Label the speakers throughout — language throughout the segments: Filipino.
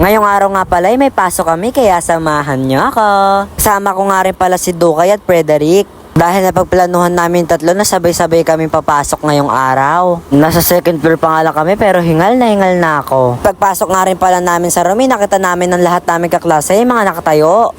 Speaker 1: Ngayong araw nga pala ay may pasok kami kaya samahan niyo ako. Kasama ko nga rin pala si Dukay at Frederick. Dahil napagplanuhan namin tatlo na sabay-sabay kami papasok ngayong araw. Nasa second floor pa nga lang kami pero hingal na ako. Pagpasok nga rin pala namin sa room, nakita namin ng lahat namin kaklase mga nakatayo.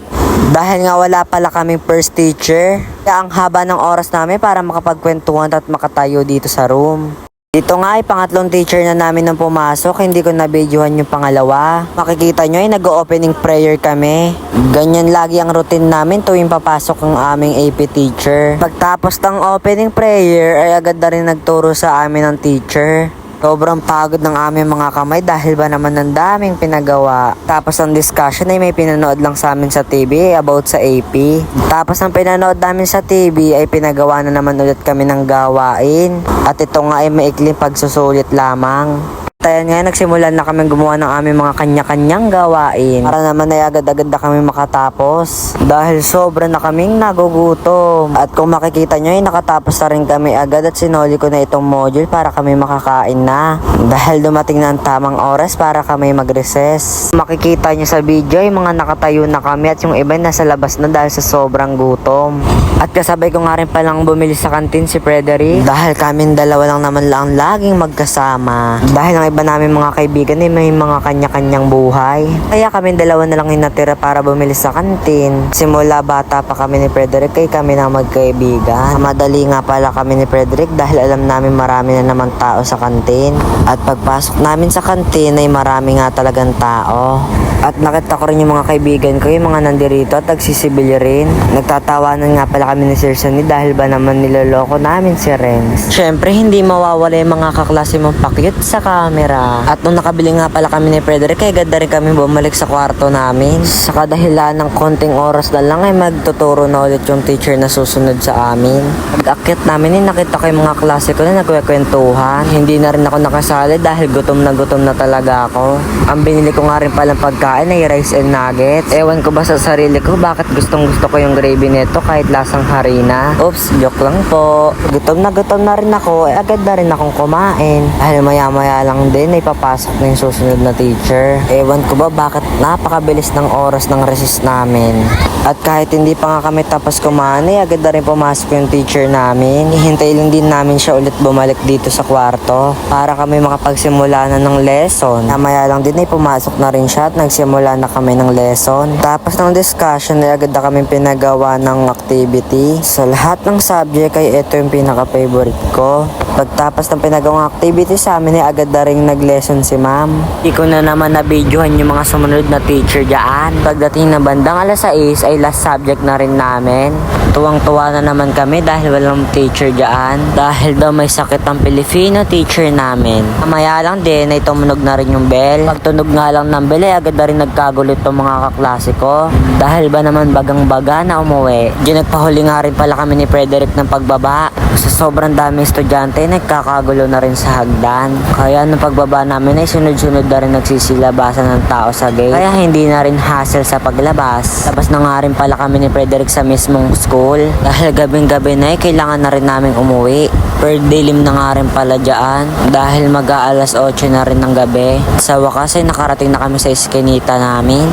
Speaker 1: Dahil nga wala pala kaming first teacher. Kaya ang haba ng oras namin para makapagkwentuhan at makatayo dito sa room. Dito nga ay pangatlong teacher na namin nang pumasok, hindi ko na-videohan yung pangalawa. Makikita nyo ay nag-opening prayer kami. Ganyan lagi ang routine namin tuwing papasok ang aming AP teacher. Pagtapos ng opening prayer ay agad na rin nagturo sa amin ng teacher. Sobrang pagod ng aming mga kamay dahil ba naman ng daming pinagawa. Tapos ang discussion ay may pinanood lang sa amin sa TV about sa AP. Tapos ang pinanood namin sa TV ay pinagawa na naman ulit kami ng gawain. At ito nga ay maikling pagsusulit lamang. Tayan nga, nagsimulan na kami gumawa ng aming mga kanya-kanyang gawain. Para naman ay agad-agad na kami makatapos. Dahil sobra na kaming nagugutom. At kung makikita nyo ay nakatapos na rin kami agad at sinoli ko na itong module para kami makakain na. Dahil dumating na ang tamang oras para kami mag-recess. Makikita nyo sa video ay mga nakatayo na kami at yung iba nasa labas na dahil sa sobrang gutom. At kasabay ko nga rin palang bumili sa kantin si Frederick. Dahil kaming dalawa lang naman lang laging magkasama. Dahil ang iba namin mga kaibigan ay may mga kanya-kanyang buhay. Kaya kami dalawa na lang inatira para bumili sa kantin. Simula bata pa kami ni Frederick ay kami na magkaibigan. Madali nga pala kami ni Frederick dahil alam namin marami na naman tao sa kantin. At pagpasok namin sa kantin ay marami nga talagang tao. At nakita ko rin yung mga kaibigan ko, yung mga nandirito at nagsisibilyo rin. Nagtatawanan nga pala kami ni Sir Sunny dahil ba naman niloloko namin si Renz. Syempre hindi mawawala yung mga kaklase mong pakyut sa camera. At nung nakabili nga pala kami ni Frederick ay agad na rin kami bumalik sa kwarto namin. Sa kadahilan ng konting oras na lang ay magtuturo na ulit yung teacher na susunod sa amin. Pag-akyat namin ay nakita ko yung mga klase ko na nagkwekwentuhan. Hindi na rin ako nakasali dahil gutom na talaga ako. Ang binili ko nga rin palang pagkain ay rice and nuggets. Ewan ko ba sa sarili ko bakit gustong gusto ko yung gravy nito kahit lasang harina. Oops, joke lang po. Gutom na rin ako ay agad na rin akong kumain. Dahil maya lang din ay papasok na yung susunod na teacher. Ewan ko ba bakit napakabilis ng oras ng recess namin. At kahit hindi pa nga kami tapos kumain ay agad na rin pumasok yung teacher namin. Hihintay lang din namin siya ulit bumalik dito sa kwarto para kami makapagsimula na ng lesson. Maya lang din ay pumasok na rin siya at nagsimula na kami ng lesson. Tapos ng discussion ay agad na kami pinagawa ng activity. Sa lahat ng subject ay ito yung pinaka-favorite ko. Pagtapos ng pinagawang activity sa amin ay agad na rin nag-lesson si ma'am. Hindi ko na naman na-videohan yung mga sumunod na teacher dyan. Pagdating na bandang alas 6 ay last subject na rin namin. Tuwang-tuwa na naman kami dahil walang teacher dyan. Dahil daw may sakit ang Pilipino teacher namin. Mamaya lang din ay tumunog na rin yung bell. Pagtunog nga lang ng bell ay agad na rin nagkagulo itong mga kaklase ko. Dahil ba naman bagang-baga na umuwi. Diyan nagpahuli nga rin pala kami ni Frederick ng pagbaba. Sa sobrang daming estudyante nagkakagulo na rin sa hagdan. Kaya nung pagbaba namin ay sunod-sunod na rin nagsisilabasan ng tao sa gate. Kaya hindi na rin hassle sa paglabas. Labas na nga rin pala kami ni Frederick sa mismong school. Dahil gabing-gabi na ay kailangan na rin namin umuwi. Per dilim na nga rin pala dyan. Dahil mag-aalas 8 na rin ng gabi. Sa wakas ay nakarating na kami sa eskinita namin.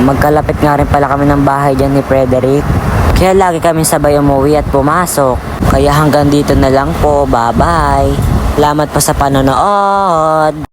Speaker 1: Magkalapit nga rin pala kami ng bahay dyan ni Frederick. Kaya lagi kami sabay umuwi at pumasok. Kaya hanggang dito na lang po. Bye-bye. Salamat po sa panonood.